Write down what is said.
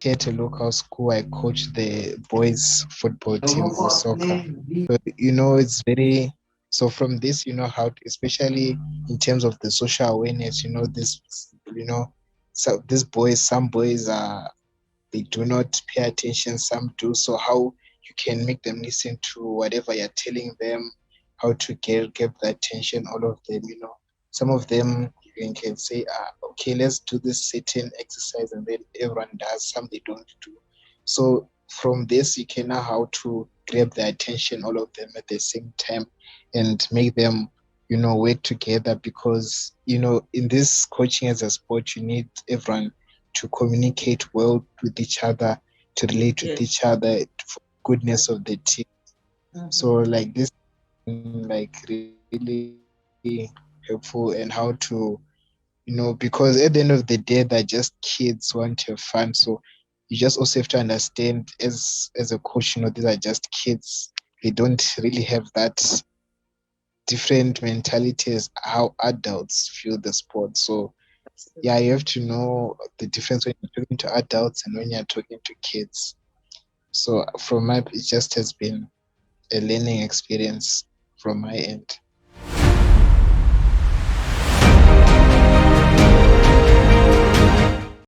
at a local school, I coach the boys football team or soccer. So, it's very, so from this, how to, especially in terms of the social awareness, so some boys are, they do not pay attention, some do. So how you can make them listen to whatever you're telling them, how to get the attention, all of them, some of them you can say, okay, let's do this certain exercise, and then everyone does, some they don't do. So from this, you can know how to grab the attention, all of them at the same time, and make them, work together, because, in this coaching as a sport, you need everyone to communicate well with each other, to relate with each other for goodness of the team. So like this, like really helpful, and how to, because at the end of the day, they're just kids want to have fun. So you just also have to understand, as a coach, these are just kids. They don't really have that different mentality as how adults feel the sport. So yeah, you have to know the difference when you're talking to adults and when you're talking to kids. So from my, it just has been a learning experience from my end.